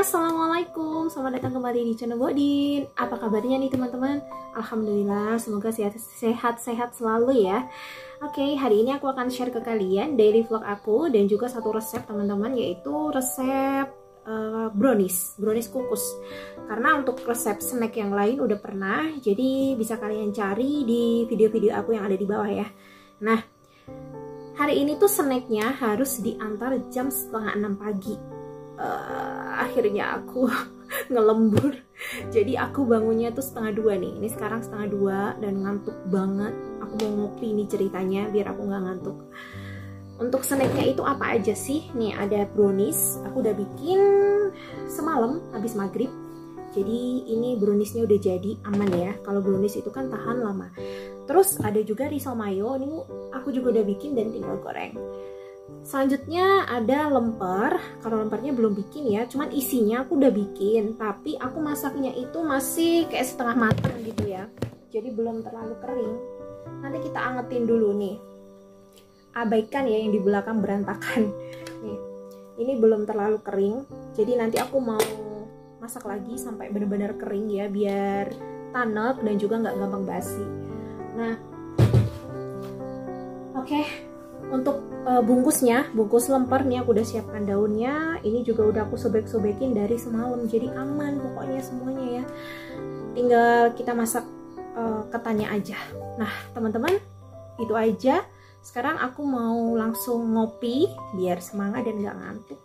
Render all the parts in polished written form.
Assalamualaikum, selamat datang kembali di channel Bodin. Apa kabarnya nih teman-teman? Alhamdulillah, semoga sehat-sehat selalu ya. Oke, hari ini aku akan share ke kalian daily vlog aku dan juga satu resep teman-teman, yaitu resep brownies kukus. Karena untuk resep snack yang lain udah pernah, jadi bisa kalian cari di video-video aku yang ada di bawah ya. Nah, hari ini tuh snacknya harus diantar jam 5:30 pagi. Akhirnya aku ngelembur, jadi aku bangunnya tuh 1:30 nih. Ini sekarang 1:30 dan ngantuk banget. Aku mau ngopi nih ceritanya biar aku nggak ngantuk. Untuk snacknya itu apa aja sih? Nih ada brownies, aku udah bikin semalam habis maghrib. Jadi ini browniesnya udah jadi, aman ya. Kalau brownies itu kan tahan lama. Terus ada juga risol mayo, ini aku juga udah bikin dan tinggal goreng. Selanjutnya ada lemper. Kalau lempernya belum bikin ya, cuman isinya aku udah bikin, tapi aku masaknya itu masih kayak setengah matang gitu ya, jadi belum terlalu kering. Nanti kita angetin dulu nih. Abaikan ya yang di belakang berantakan nih, ini belum terlalu kering, jadi nanti aku mau masak lagi sampai benar-benar kering ya, biar tanek dan juga nggak gampang basi. Nah, oke. Untuk bungkusnya, bungkus lemper nih aku udah siapkan daunnya. Ini juga udah aku sobek-sobekin dari semalam, jadi aman pokoknya semuanya ya. Tinggal kita masak ketannya aja. Nah teman-teman, itu aja. Sekarang aku mau langsung ngopi biar semangat dan gak ngantuk.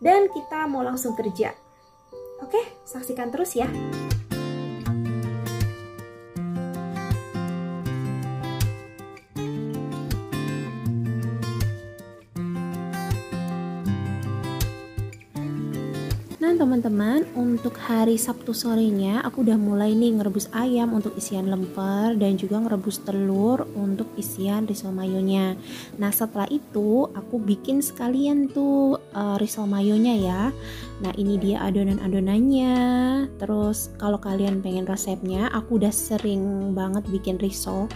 Dan kita mau langsung kerja. Oke, saksikan terus ya. Nah teman-teman, untuk hari Sabtu sorenya aku udah mulai nih ngerebus ayam untuk isian lemper dan juga ngerebus telur untuk isian risol mayonya. Nah setelah itu aku bikin sekalian tuh risol mayonya ya. Nah ini dia adonan-adonannya. Terus kalau kalian pengen resepnya, aku udah sering banget bikin risol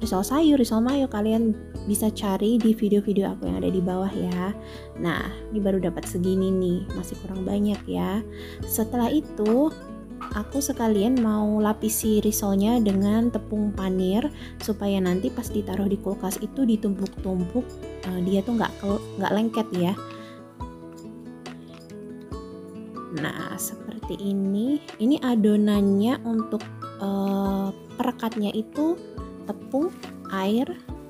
sayur, risol mayo, kalian bisa cari di video-video aku yang ada di bawah ya. Nah, ini baru dapat segini nih, masih kurang banyak ya. Setelah itu, aku sekalian mau lapisi risolnya dengan tepung panir supaya nanti pas ditaruh di kulkas itu ditumpuk-tumpuk, dia tuh nggak lengket ya. Nah, seperti ini. Ini adonannya untuk perekatnya itu tepung, air,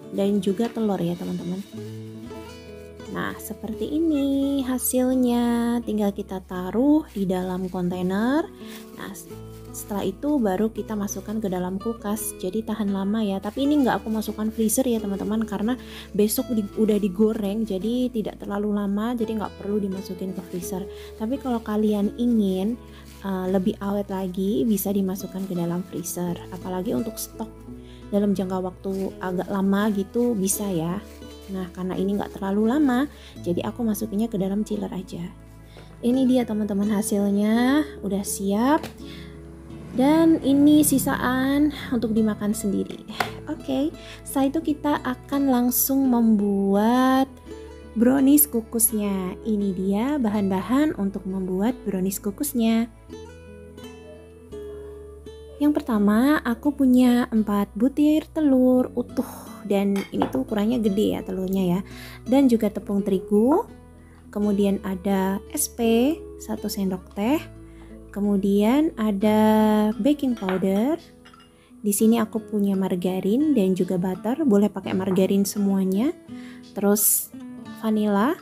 dan juga telur ya teman-teman. Nah seperti ini hasilnya, tinggal kita taruh di dalam kontainer. Nah setelah itu baru kita masukkan ke dalam kulkas, jadi tahan lama ya. Tapi ini nggak aku masukkan freezer ya teman-teman, karena besok udah digoreng, jadi tidak terlalu lama, jadi nggak perlu dimasukin ke freezer. Tapi kalau kalian ingin lebih awet lagi, bisa dimasukkan ke dalam freezer, apalagi untuk stok dalam jangka waktu agak lama gitu bisa ya. Nah karena ini nggak terlalu lama, jadi aku masukinnya ke dalam chiller aja. Ini dia teman-teman hasilnya, udah siap. Dan ini sisaan untuk dimakan sendiri. Oke, setelah itu kita akan langsung membuat brownies kukusnya. Ini dia bahan-bahan untuk membuat brownies kukusnya. Yang pertama, aku punya 4 butir telur utuh, dan ini tuh ukurannya gede ya telurnya ya. Dan juga tepung terigu. Kemudian ada SP 1 sendok teh. Kemudian ada baking powder. Di sini aku punya margarin dan juga butter, boleh pakai margarin semuanya. Terus vanilla,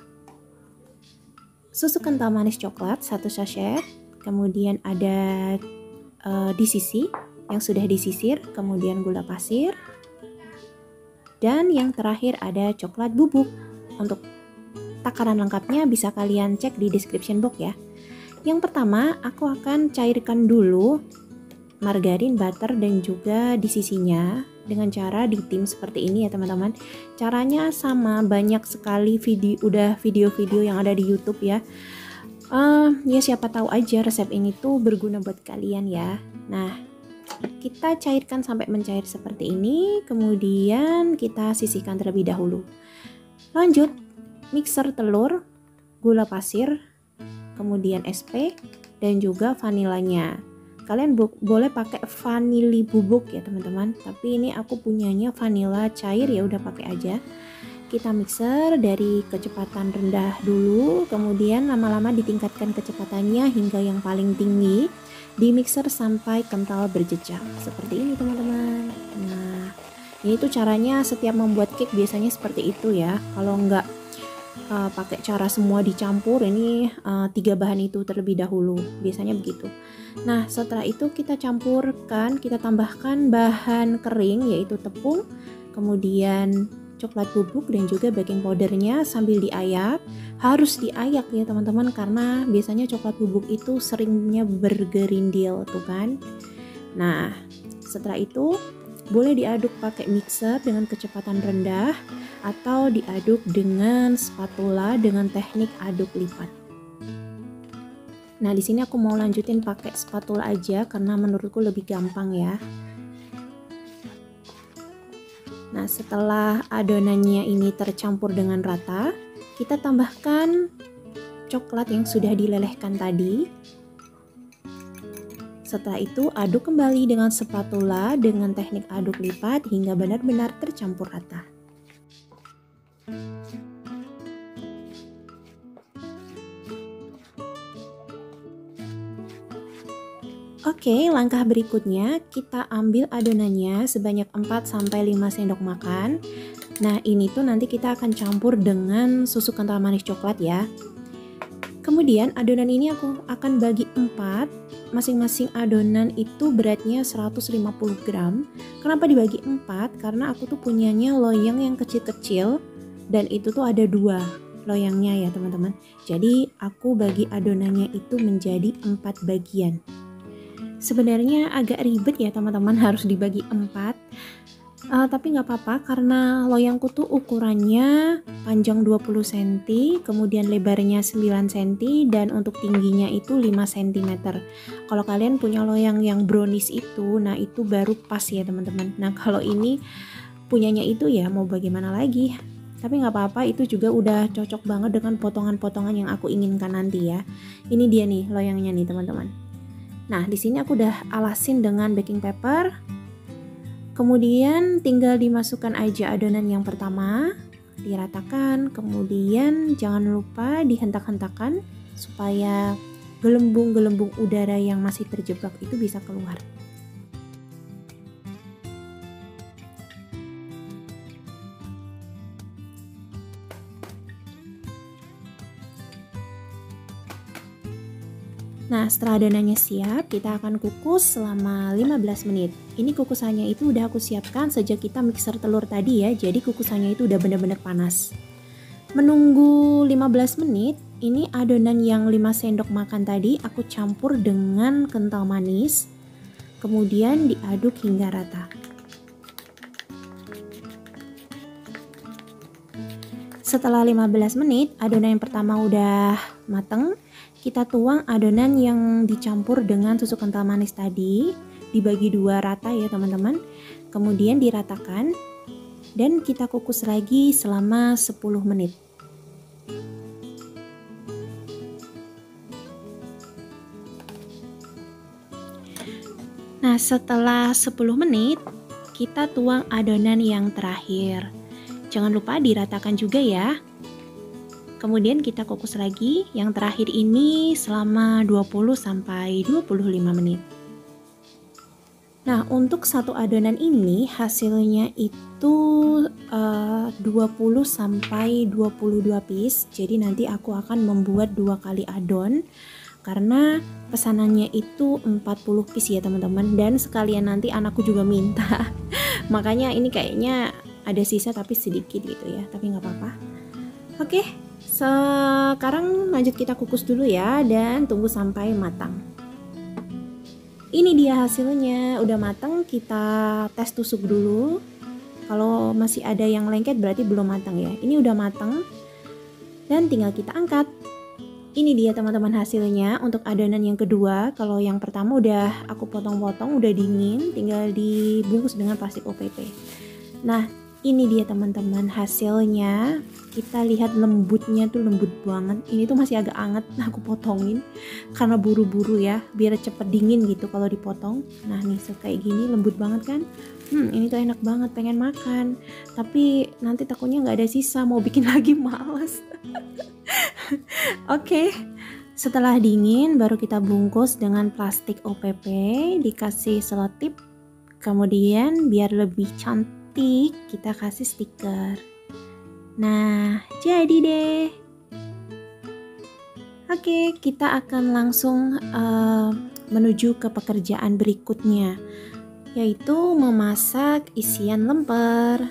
susu kental manis coklat 1 sachet. Kemudian ada DCC yang sudah disisir, kemudian gula pasir, dan yang terakhir ada coklat bubuk. Untuk takaran lengkapnya bisa kalian cek di description box ya. Yang pertama aku akan cairkan dulu margarin, butter, dan juga DCC-nya dengan cara ditim seperti ini ya teman-teman. Caranya sama, banyak sekali video-video yang ada di YouTube ya. Ya siapa tahu aja resep ini tuh berguna buat kalian ya. Nah kita cairkan sampai mencair seperti ini, kemudian kita sisihkan terlebih dahulu. Lanjut mixer telur, gula pasir, kemudian SP, dan juga vanilanya. Kalian boleh pakai vanili bubuk ya teman-teman, tapi ini aku punyanya vanila cair, ya udah pakai aja. Kita mixer dari kecepatan rendah dulu, kemudian lama-lama ditingkatkan kecepatannya hingga yang paling tinggi, di mixer sampai kental berjejak seperti ini teman-teman. Nah, ini tuh caranya setiap membuat cake biasanya seperti itu ya. Kalau enggak pakai cara semua dicampur, ini 3 bahan itu terlebih dahulu, biasanya begitu. Nah, setelah itu kita campurkan, kita tambahkan bahan kering yaitu tepung, kemudian coklat bubuk dan juga baking powdernya sambil diayak. Harus diayak ya teman-teman, karena biasanya coklat bubuk itu seringnya bergerindil tuh kan. Nah, setelah itu boleh diaduk pakai mixer dengan kecepatan rendah atau diaduk dengan spatula dengan teknik aduk lipat. Nah, di sini aku mau lanjutin pakai spatula aja karena menurutku lebih gampang ya. Nah, setelah adonannya ini tercampur dengan rata, kita tambahkan coklat yang sudah dilelehkan tadi. Setelah itu aduk kembali dengan spatula dengan teknik aduk lipat hingga benar-benar tercampur rata. Oke, langkah berikutnya kita ambil adonannya sebanyak 4-5 sendok makan. Nah, ini tuh nanti kita akan campur dengan susu kental manis coklat ya. Kemudian adonan ini aku akan bagi 4. Masing-masing adonan itu beratnya 150 gram. Kenapa dibagi 4? Karena aku tuh punyanya loyang yang kecil-kecil dan itu tuh ada 2 loyangnya ya teman-teman. Jadi aku bagi adonannya itu menjadi 4 bagian. Sebenarnya agak ribet ya teman-teman, harus dibagi 4. Tapi nggak apa-apa karena loyangku tuh ukurannya panjang 20 cm, kemudian lebarnya 9 cm, dan untuk tingginya itu 5 cm. Kalau kalian punya loyang yang brownies itu, nah itu baru pas ya teman-teman. Nah kalau ini punyanya itu ya mau bagaimana lagi. Tapi nggak apa-apa, itu juga udah cocok banget dengan potongan-potongan yang aku inginkan nanti ya. Ini dia nih loyangnya nih teman-teman. Nah di sini aku udah alasin dengan baking paper. Kemudian tinggal dimasukkan aja adonan yang pertama, diratakan, kemudian jangan lupa dihentak-hentakan supaya gelembung-gelembung udara yang masih terjebak itu bisa keluar. Nah, setelah adonannya siap, kita akan kukus selama 15 menit. Ini kukusannya itu udah aku siapkan sejak kita mixer telur tadi ya, jadi kukusannya itu udah bener-bener panas. Menunggu 15 menit, ini adonan yang 5 sendok makan tadi aku campur dengan kental manis, kemudian diaduk hingga rata. Setelah 15 menit, adonan yang pertama udah mateng. Kita tuang adonan yang dicampur dengan susu kental manis tadi, dibagi 2 rata ya teman-teman. Kemudian diratakan dan kita kukus lagi selama 10 menit. Nah, setelah 10 menit kita tuang adonan yang terakhir. Jangan lupa diratakan juga ya. Kemudian kita kukus lagi yang terakhir ini selama 20-25 menit. Nah, untuk satu adonan ini hasilnya itu 20-22 piece. Jadi nanti aku akan membuat 2 kali adon karena pesanannya itu 40 piece ya teman-teman, dan sekalian nanti anakku juga minta. Makanya ini kayaknya ada sisa tapi sedikit gitu ya, tapi nggak apa-apa. Oke. Sekarang lanjut kita kukus dulu ya dan tunggu sampai matang. Ini dia hasilnya, udah matang. Kita tes tusuk dulu. Kalau masih ada yang lengket berarti belum matang ya. Ini udah matang dan tinggal kita angkat. Ini dia teman-teman hasilnya untuk adonan yang kedua. Kalau yang pertama udah aku potong-potong, udah dingin, tinggal dibungkus dengan plastik OPP. Nah, Ini dia teman-teman hasilnya. Kita lihat lembutnya tuh lembut banget. Ini tuh masih agak anget, nah aku potongin karena buru-buru ya, biar cepet dingin gitu kalau dipotong. Nah nih kayak gini lembut banget kan. Ini tuh enak banget, pengen makan. Tapi nanti takutnya nggak ada sisa, mau bikin lagi males. Oke. Setelah dingin baru kita bungkus dengan plastik OPP, dikasih selotip. Kemudian biar lebih cantik kita kasih stiker. Nah, jadi deh. Oke, kita akan langsung menuju ke pekerjaan berikutnya, yaitu memasak isian lemper.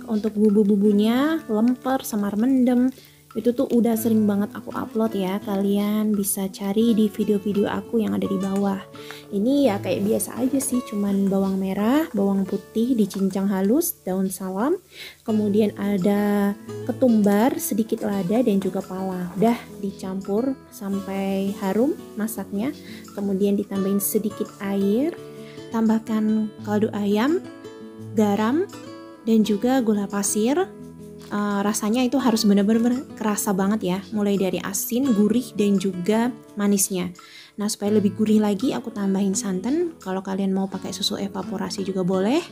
Untuk bumbu-bumbunya, lemper, semar mendem, itu tuh udah sering banget aku upload ya. Kalian bisa cari di video-video aku yang ada di bawah. Ini ya kayak biasa aja sih, cuman bawang merah, bawang putih dicincang halus, daun salam, kemudian ada ketumbar, sedikit lada dan juga pala. Udah dicampur sampai harum masaknya. Kemudian ditambahin sedikit air, tambahkan kaldu ayam, garam dan juga gula pasir. Rasanya itu harus benar-benar kerasa banget ya, mulai dari asin, gurih, dan juga manisnya. Nah supaya lebih gurih lagi aku tambahin santan, kalau kalian mau pakai susu evaporasi juga boleh.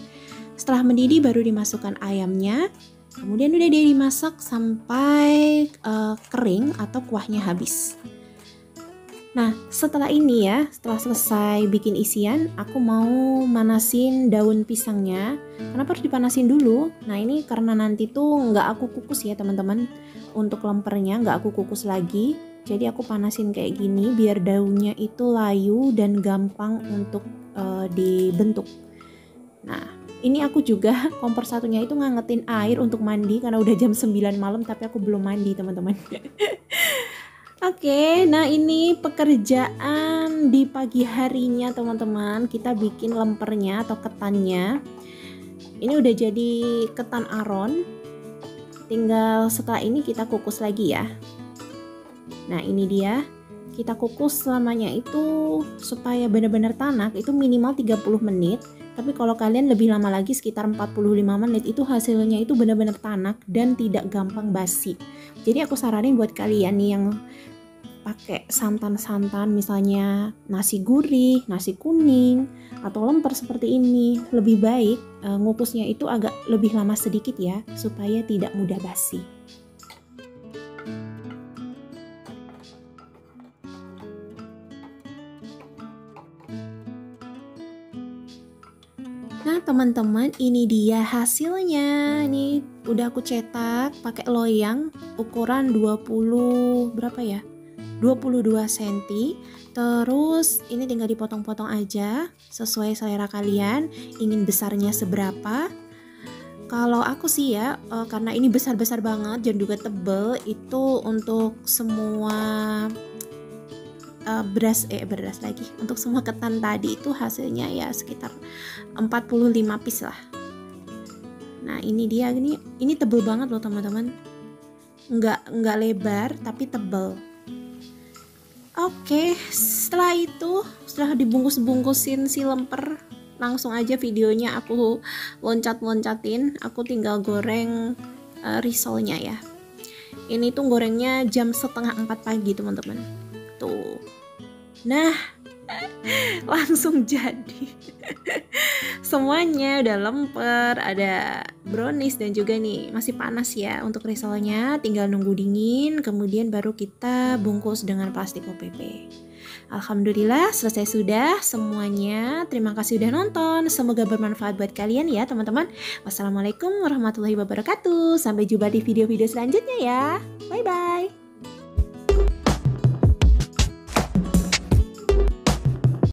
Setelah mendidih baru dimasukkan ayamnya, kemudian udah dia dimasak sampai kering atau kuahnya habis. Nah setelah ini ya, setelah selesai bikin isian, aku mau manasin daun pisangnya. Kenapa harus dipanasin dulu? Nah ini karena nanti tuh nggak aku kukus ya teman-teman. Untuk lempernya nggak aku kukus lagi. Jadi aku panasin kayak gini biar daunnya itu layu dan gampang untuk dibentuk. Nah ini aku juga kompor satunya itu ngangetin air untuk mandi karena udah jam 9 malam tapi aku belum mandi teman-teman. Oke, nah ini pekerjaan di pagi harinya teman-teman. Kita bikin lempernya atau ketannya. Ini udah jadi ketan aron. Tinggal setelah ini kita kukus lagi ya. Nah ini dia. Kita kukus selamanya itu supaya benar-benar tanak itu minimal 30 menit. Tapi kalau kalian lebih lama lagi sekitar 45 menit itu hasilnya itu benar-benar tanak dan tidak gampang basi. Jadi aku saranin buat kalian nih yang pakai santan-santan misalnya nasi gurih, nasi kuning, atau lemper seperti ini, lebih baik ngukusnya itu agak lebih lama sedikit ya supaya tidak mudah basi. Nah teman-teman, ini dia hasilnya. Ini udah aku cetak pakai loyang ukuran 20 berapa ya? 22 cm. Terus ini tinggal dipotong-potong aja sesuai selera kalian, ingin besarnya seberapa. Kalau aku sih ya, karena ini besar-besar banget dan juga tebel, itu untuk semua beras lagi. Untuk semua ketan tadi itu hasilnya ya sekitar 45 piece lah. Nah, ini dia, ini tebel banget loh teman-teman. Nggak lebar tapi tebel. Oke, setelah itu, setelah dibungkus-bungkusin si lemper, langsung aja videonya aku loncat-loncatin. Aku tinggal goreng risolnya ya. Ini tuh gorengnya jam 3:30 pagi teman-teman. Tuh. Nah, langsung jadi. Semuanya udah lemper, ada brownies dan juga nih masih panas ya untuk risolnya. Tinggal nunggu dingin, kemudian baru kita bungkus dengan plastik OPP. Alhamdulillah selesai sudah semuanya. Terima kasih udah nonton. Semoga bermanfaat buat kalian ya teman-teman. Wassalamualaikum warahmatullahi wabarakatuh. Sampai jumpa di video-video selanjutnya ya. Bye bye.